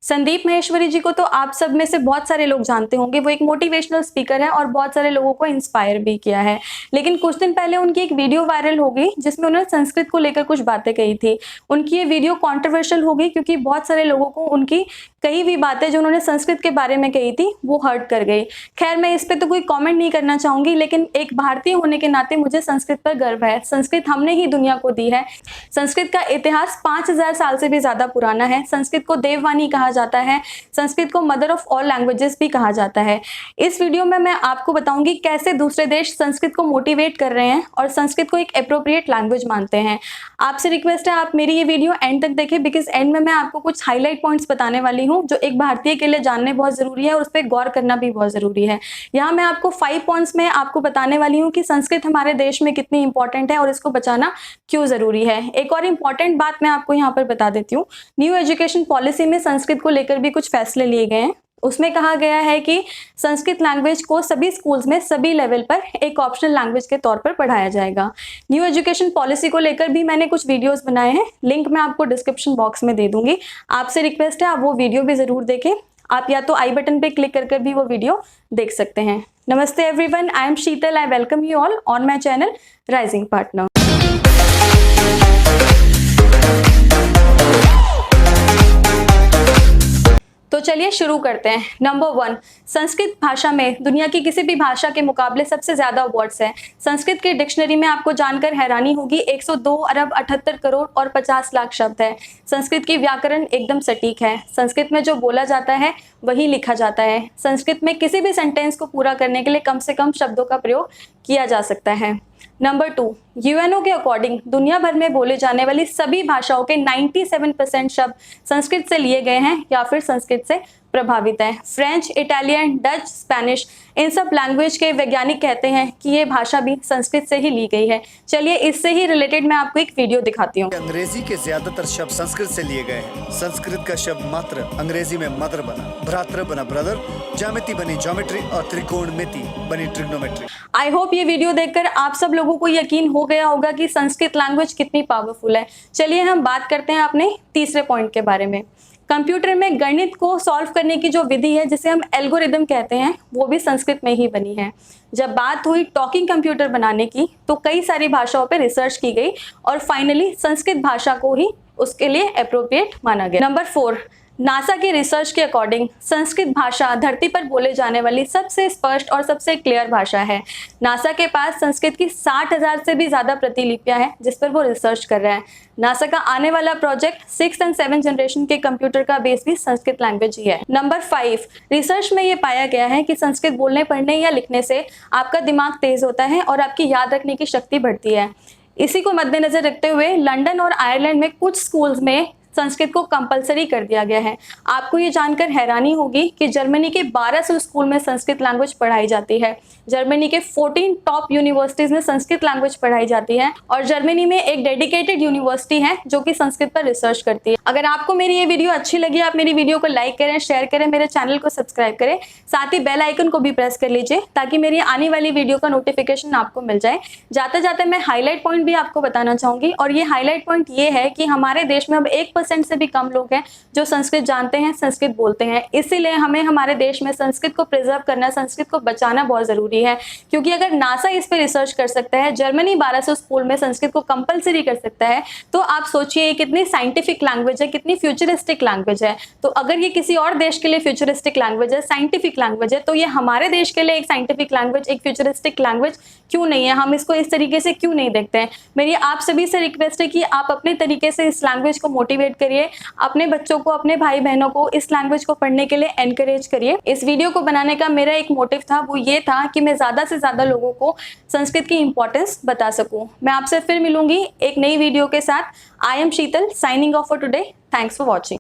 संदीप माहेश्वरी जी को तो आप सब में से बहुत सारे लोग जानते होंगे। वो एक मोटिवेशनल स्पीकर है और बहुत सारे लोगों को इंस्पायर भी किया है। लेकिन कुछ दिन पहले उनकी एक वीडियो वायरल हो गई जिसमें उन्होंने संस्कृत को लेकर कुछ बातें कही थी। उनकी ये वीडियो कंट्रोवर्शियल हो गई क्योंकि बहुत सारे लोगों को उनकी कई भी बातें जो उन्होंने संस्कृत के बारे में कही थी वो हर्ट कर गई। खैर, मैं इस पे तो कोई कमेंट नहीं करना चाहूंगी, लेकिन एक भारतीय होने के नाते मुझे संस्कृत पर गर्व है। संस्कृत हमने ही दुनिया को दी है। संस्कृत का इतिहास 5000 साल से भी ज्यादा पुराना है। संस्कृत को देववाणी कहा जाता है। संस्कृत को मदर ऑफ ऑल लैंग्वेजेस भी कहा जाता है। इस वीडियो में मैं आपको बताऊंगी कैसे दूसरे देश संस्कृत को मोटिवेट कर रहे हैं और संस्कृत को एक एप्रोप्रिएट लैंग्वेज मानते हैं। आपसे रिक्वेस्ट है आप मेरी ये वीडियो एंड तक देखें, बिकॉज एंड में मैं आपको कुछ हाईलाइट पॉइंट्स बताने वाली हूँ जो एक भारतीय के लिए जानने बहुत जरूरी है और उस पर गौर करना भी बहुत जरूरी है। यहाँ मैं आपको 5 पॉइंट्स में आपको बताने वाली हूँ कि संस्कृत हमारे देश में कितनी इंपॉर्टेंट है और इसको बचाना क्यों जरूरी है। एक और इम्पॉर्टेंट बात मैं आपको यहाँ पर बता देती हूँ। न्यू एजुकेशन पॉलिसी में संस्कृत को लेकर भी कुछ फैसले लिए गए हैं। उसमें कहा गया है कि संस्कृत लैंग्वेज को सभी स्कूल्स में सभी लेवल पर एक ऑप्शनल लैंग्वेज के तौर पर पढ़ाया जाएगा। न्यू एजुकेशन पॉलिसी को लेकर भी मैंने कुछ वीडियोस बनाए हैं, लिंक मैं आपको डिस्क्रिप्शन बॉक्स में दे दूंगी। आपसे रिक्वेस्ट है आप वो वीडियो भी जरूर देखें। आप या तो आई बटन पे क्लिक कर भी वो वीडियो देख सकते हैं। नमस्ते everyone, I am Sheetal. I welcome you all on my channel rising partner. तो चलिए शुरू करते हैं। नंबर 1, संस्कृत भाषा में दुनिया की किसी भी भाषा के मुकाबले सबसे ज्यादा वर्ड्स हैं। संस्कृत की डिक्शनरी में आपको जानकर हैरानी होगी 102 अरब 78 करोड़ और 50 लाख शब्द है। संस्कृत की व्याकरण एकदम सटीक है। संस्कृत में जो बोला जाता है वही लिखा जाता है। संस्कृत में किसी भी सेंटेंस को पूरा करने के लिए कम से कम शब्दों का प्रयोग किया जा सकता है। नंबर 2, यूएनओ के अकॉर्डिंग दुनिया भर में बोले जाने वाली सभी भाषाओं के 97% शब्द संस्कृत से लिए गए हैं या फिर संस्कृत से प्रभावित है। फ्रेंच, इटालियन, डच, स्पेनिश, इन सब लैंग्वेज के वैज्ञानिक कहते हैं कि ये भाषा भी संस्कृत से ही ली गई है। चलिए इससे ही रिलेटेड मैं आपको एक वीडियो दिखाती हूँ। अंग्रेजी के ज्यादातर शब्द संस्कृत से लिए गए हैं। संस्कृत का शब्द मात्र अंग्रेजी में मदर बना, भ्रातृ बना ब्रदर, ज्यामिति बनी ज्योमेट्री और त्रिकोणमिति बनी ट्रिग्नोमेट्री। आई होप ये वीडियो देखकर आप सब लोगों को यकीन हो गया होगा कि संस्कृत लैंग्वेज कितनी पावरफुल है। चलिए हम बात करते हैं अपने तीसरे पॉइंट के बारे में। कंप्यूटर में गणित को सॉल्व करने की जो विधि है जिसे हम एल्गोरिदम कहते हैं वो भी संस्कृत में ही बनी है। जब बात हुई टॉकिंग कंप्यूटर बनाने की तो कई सारी भाषाओं पर रिसर्च की गई और फाइनली संस्कृत भाषा को ही उसके लिए एप्रोप्रिएट माना गया। नंबर 4, नासा की रिसर्च के अकॉर्डिंग संस्कृत भाषा धरती पर बोले जाने वाली सबसे स्पष्ट और सबसे क्लियर भाषा है। नासा के पास संस्कृत की 60,000 से भी ज्यादा प्रतिलिपियां हैं जिस पर वो रिसर्च कर रहा है। नासा का आने वाला प्रोजेक्ट 6th और 7th जनरेशन के कंप्यूटर का बेस भी संस्कृत लैंग्वेज ही है। नंबर 5, रिसर्च में ये पाया गया है कि संस्कृत बोलने, पढ़ने या लिखने से आपका दिमाग तेज होता है और आपकी याद रखने की शक्ति बढ़ती है। इसी को मद्देनजर रखते हुए लंदन और आयरलैंड में कुछ स्कूल्स में संस्कृत को कंपलसरी कर दिया गया है। आपको ये जानकर हैरानी होगी कि जर्मनी के 1200 स्कूल में संस्कृत लैंग्वेज पढ़ाई जाती है। जर्मनी के 14 टॉप यूनिवर्सिटीज में संस्कृत लैंग्वेज पढ़ाई जाती है और जर्मनी में एक डेडिकेटेड यूनिवर्सिटी है जो कि संस्कृत पर रिसर्च करती है। अगर आपको मेरी ये वीडियो अच्छी लगी, आप मेरी वीडियो को लाइक करें, शेयर करें, मेरे चैनल को सब्सक्राइब करें, साथ ही बेल आइकन को भी प्रेस कर लीजिए ताकि मेरी आने वाली वीडियो का नोटिफिकेशन आपको मिल जाए। जाते जाते मैं हाईलाइट पॉइंट भी आपको बताना चाहूंगी और ये हाईलाइट पॉइंट ये है कि हमारे देश में अब 1% से भी कम लोग हैं जो संस्कृत जानते हैं, संस्कृत बोलते हैं। इसीलिए हमें हमारे देश में संस्कृत को प्रिजर्व करना, संस्कृत को बचाना बहुत जरूरी है। क्योंकि अगर नासा इस पे रिसर्च कर सकता है, जर्मनी 1200 स्कूल में संस्कृत को कंपलसरी कर सकता है, तो आप सोचिए कितनी साइंटिफिक लैंग्वेज है, कितनी फ्यूचरिस्टिक लैंग्वेज है। तो अगर ये किसी और देश के लिए फ्यूचरिस्टिक लैंग्वेज है, साइंटिफिक लैंग्वेज है, तो ये हमारे देश के लिए एक साइंटिफिक लैंग्वेज, एक फ्यूचरिस्टिक लैंग्वेज क्यों नहीं है? हम इसको इस तरीके से क्यों नहीं देखते हैं? मेरी आप सभी से रिक्वेस्ट है कि आप अपने तरीके से इस लैंग्वेज को मोटिवेट करिए, अपने बच्चों को, अपने भाई बहनों को इस लैंग्वेज को पढ़ने के लिए एनकरेज करिए। इस वीडियो को बनाने का मेरा एक मोटिव था, वो ये था कि मैं ज्यादा से ज्यादा लोगों को संस्कृत की इंपॉर्टेंस बता सकूं। मैं आपसे फिर मिलूंगी एक नई वीडियो के साथ। I am Sheetal, signing off for today. Thanks for watching.